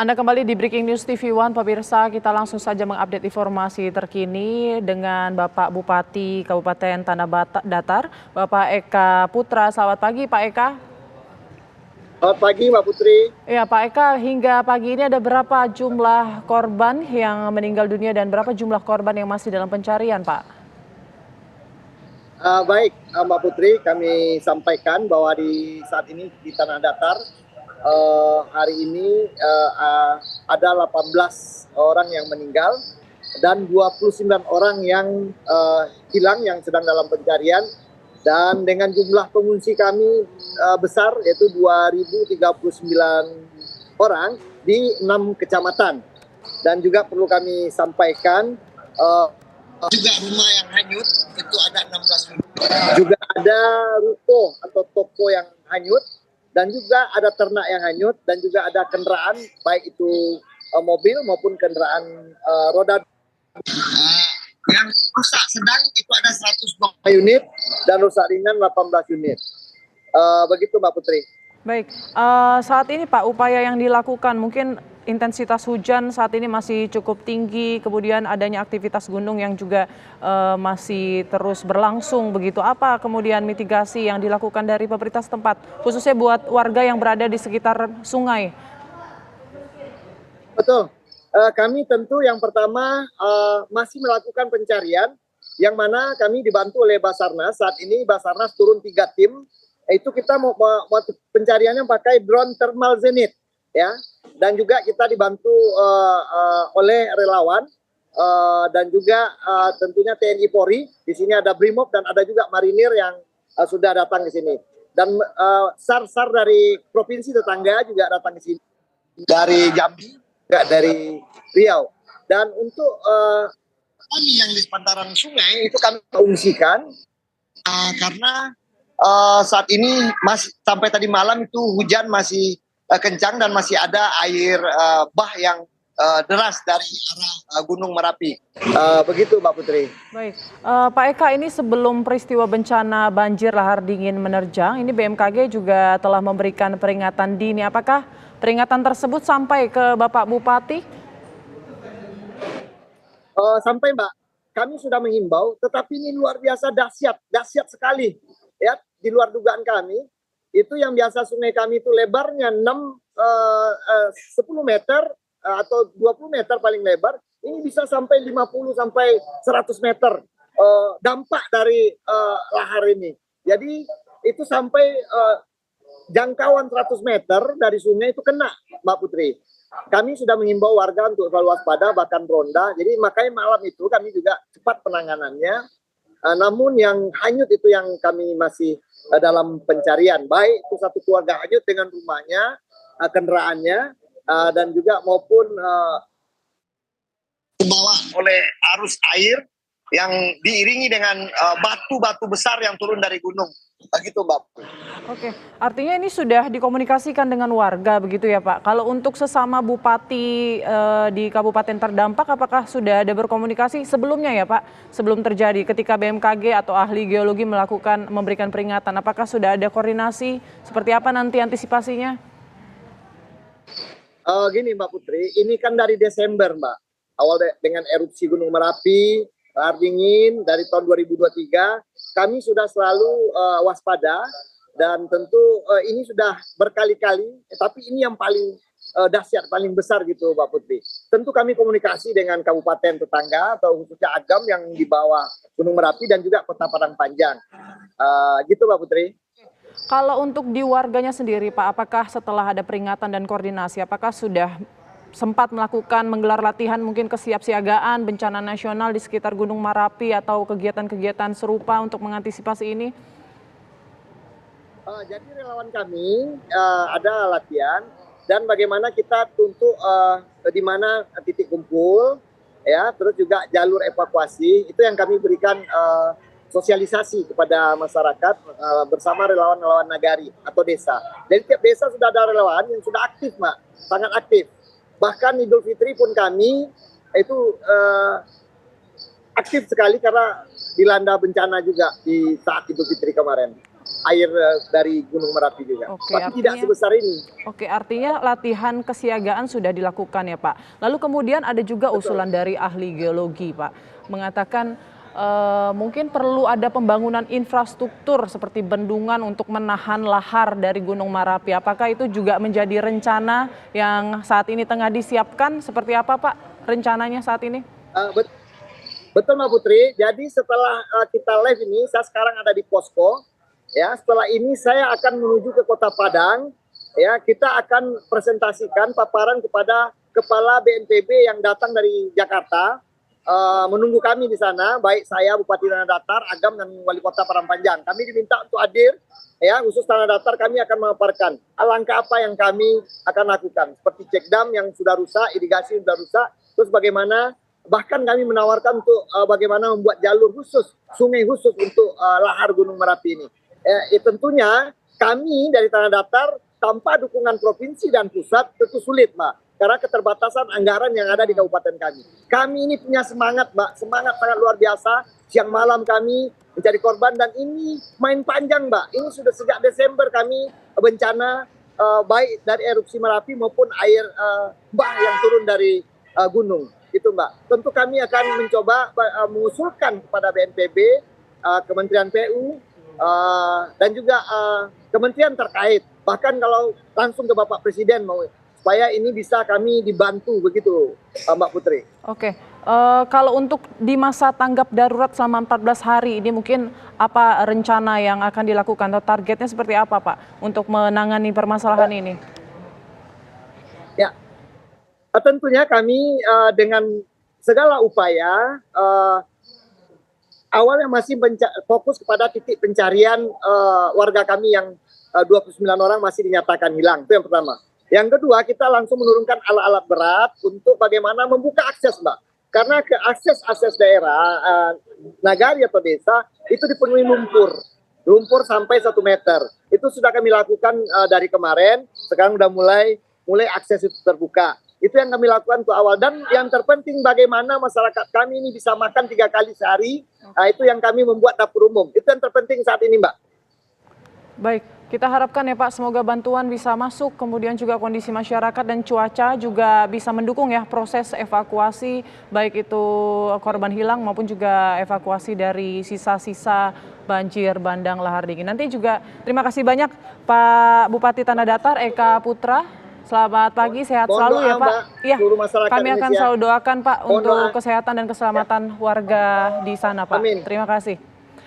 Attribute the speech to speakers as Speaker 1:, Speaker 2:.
Speaker 1: Anda kembali di Breaking News TV One, pemirsa. Kita langsung saja mengupdate informasi terkini dengan Bapak Bupati Kabupaten Tanah Datar, Bapak Eka Putra. Selamat pagi, Pak Eka.
Speaker 2: Selamat pagi, Mbak Putri.
Speaker 1: Ya, Pak Eka, hingga pagi ini ada berapa jumlah korban yang meninggal dunia dan berapa jumlah korban yang masih dalam pencarian, Pak?
Speaker 2: Baik, Mbak Putri, kami sampaikan bahwa di saat ini di Tanah Datar hari ini ada 18 orang yang meninggal dan 29 orang yang hilang yang sedang dalam pencarian, dan dengan jumlah pengungsi kami besar yaitu 2.039 orang di 6 kecamatan. Dan juga perlu kami sampaikan juga rumah yang hanyut itu ada 16 rumah. Juga ada ruko atau toko yang hanyut, dan juga ada ternak yang hanyut, dan juga ada kendaraan baik itu mobil maupun kendaraan roda yang rusak sedang itu ada 102 unit dan rusak ringan 18 unit. Begitu, Mbak Putri.
Speaker 1: Baik, saat ini Pak, upaya yang dilakukan mungkin intensitas hujan saat ini masih cukup tinggi, kemudian adanya aktivitas gunung yang juga masih terus berlangsung begitu. Apa kemudian mitigasi yang dilakukan dari pemerintah setempat, khususnya buat warga yang berada di sekitar sungai?
Speaker 2: Betul, kami tentu yang pertama masih melakukan pencarian, yang mana kami dibantu oleh Basarnas. Saat ini Basarnas turun 3 tim, itu kita mau pencariannya pakai drone thermal zenith, ya, dan juga kita dibantu oleh relawan dan juga tentunya TNI Polri. Di sini ada Brimob dan ada juga marinir yang sudah datang ke sini, dan SAR-SAR dari provinsi tetangga juga datang ke sini, dari Jambi, juga dari Riau. Dan untuk kami yang di sepantaran sungai itu kami mengungsikan karena saat ini sampai tadi malam itu hujan masih kencang dan masih ada air bah yang deras dari arah Gunung Merapi. Begitu, Mbak Putri.
Speaker 1: Baik, Pak Eka, ini sebelum peristiwa bencana banjir lahar dingin menerjang, ini BMKG juga telah memberikan peringatan dini. Apakah peringatan tersebut sampai ke Bapak Bupati?
Speaker 2: Sampai, Mbak. Kami sudah mengimbau, tetapi ini luar biasa dahsyat sekali, ya. Di luar dugaan kami, itu yang biasa sungai kami itu lebarnya 10 meter atau 20 meter paling lebar, ini bisa sampai 50 sampai 100 meter dampak dari lahar ini. Jadi itu sampai jangkauan 100 meter dari sungai itu kena, Mbak Putri. Kami sudah mengimbau warga untuk selalu waspada, bahkan ronda. Jadi makanya malam itu kami juga cepat penanganannya. Namun yang hanyut itu yang kami masih dalam pencarian, baik itu satu keluarga hanyut dengan rumahnya, kendaraannya, dan juga maupun dibawa oleh arus air yang diiringi dengan batu-batu besar yang turun dari gunung. Begitu, Mbak.
Speaker 1: Oke, artinya ini sudah dikomunikasikan dengan warga begitu ya, Pak. Kalau untuk sesama bupati di kabupaten terdampak, apakah sudah ada berkomunikasi sebelumnya ya, Pak? Sebelum terjadi, ketika BMKG atau ahli geologi memberikan peringatan, apakah sudah ada koordinasi? Seperti apa nanti antisipasinya?
Speaker 2: Gini, Mbak Putri, ini kan dari Desember, Mbak. Dengan erupsi Gunung Merapi, lahar dingin dari tahun 2023, kami sudah selalu waspada, dan tentu ini sudah berkali-kali, tapi ini yang paling dahsyat, paling besar gitu, Mbak Putri. Tentu kami komunikasi dengan kabupaten tetangga atau khususnya Agam yang di bawah Gunung Merapi dan juga Kota Padang Panjang. Gitu, Mbak Putri.
Speaker 1: Kalau untuk di warganya sendiri, Pak, apakah setelah ada peringatan dan koordinasi, apakah sudah sempat menggelar latihan mungkin kesiapsiagaan bencana nasional di sekitar Gunung Merapi atau kegiatan-kegiatan serupa untuk mengantisipasi ini?
Speaker 2: Jadi relawan kami ada latihan, dan bagaimana kita untuk di mana titik kumpul, ya, terus juga jalur evakuasi, itu yang kami berikan sosialisasi kepada masyarakat bersama relawan-relawan nagari atau desa. Jadi tiap desa sudah ada relawan yang sudah aktif, Mbak, sangat aktif. Bahkan Idul Fitri pun kami itu aktif sekali karena dilanda bencana juga di saat Idul Fitri kemarin. air dari Gunung Merapi juga.
Speaker 1: Oke,
Speaker 2: Tapi tidak sebesar ini.
Speaker 1: Oke, artinya latihan kesiagaan sudah dilakukan ya Pak. Lalu kemudian ada juga usulan dari ahli geologi Pak, mengatakan mungkin perlu ada pembangunan infrastruktur seperti bendungan untuk menahan lahar dari Gunung Merapi. Apakah itu juga menjadi rencana yang saat ini tengah disiapkan? Seperti apa Pak rencananya saat ini?
Speaker 2: Betul Mbak Putri, jadi setelah kita live ini, saya sekarang ada di posko. Ya, setelah ini saya akan menuju ke Kota Padang. Ya, kita akan presentasikan paparan kepada Kepala BNPB yang datang dari Jakarta. Menunggu kami di sana, baik saya Bupati Tanah Datar, Agam dan Wali Kota Parangpanjang. Kami diminta untuk hadir, ya khusus Tanah Datar kami akan memaparkan langkah apa yang kami akan lakukan, seperti cek dam yang sudah rusak, irigasi yang sudah rusak, terus bagaimana, bahkan kami menawarkan untuk bagaimana membuat jalur khusus, sungai khusus untuk lahar Gunung Merapi ini. Tentunya kami dari Tanah Datar tanpa dukungan provinsi dan pusat tentu sulit, Mbak. Karena keterbatasan anggaran yang ada di kabupaten kami. Kami ini punya semangat, Mbak. Semangat sangat luar biasa. Siang malam kami mencari korban dan ini main panjang, Mbak. Ini sudah sejak Desember kami bencana baik dari erupsi Merapi maupun air bah yang turun dari gunung. Itu, Mbak. Tentu kami akan mencoba mengusulkan kepada BNPB, Kementerian PU, dan juga kementerian terkait. Bahkan kalau langsung ke Bapak Presiden mau supaya ini bisa kami dibantu begitu, Mbak Putri.
Speaker 1: Oke, kalau untuk di masa tanggap darurat selama 14 hari ini mungkin apa rencana yang akan dilakukan atau targetnya seperti apa Pak untuk menangani permasalahan ini?
Speaker 2: Ya, tentunya kami dengan segala upaya awalnya masih fokus kepada titik pencarian warga kami yang 29 orang masih dinyatakan hilang, itu yang pertama. Yang kedua, kita langsung menurunkan alat-alat berat untuk bagaimana membuka akses, Mbak. Karena ke akses daerah, nagari atau desa, itu dipenuhi lumpur. Lumpur sampai 1 meter. Itu sudah kami lakukan dari kemarin, sekarang sudah mulai akses itu terbuka. Itu yang kami lakukan untuk awal. Dan yang terpenting bagaimana masyarakat kami ini bisa makan 3 kali sehari, itu yang kami membuat dapur umum. Itu yang terpenting saat ini, Mbak.
Speaker 1: Baik, kita harapkan ya Pak, semoga bantuan bisa masuk, kemudian juga kondisi masyarakat dan cuaca juga bisa mendukung ya proses evakuasi, baik itu korban hilang maupun juga evakuasi dari sisa-sisa banjir bandang lahar dingin. Nanti juga terima kasih banyak Pak Bupati Tanah Datar Eka Putra. Selamat pagi, sehat selalu ya Pak. Iya, kami akan selalu doakan Pak untuk kesehatan dan keselamatan warga di sana Pak. Terima kasih.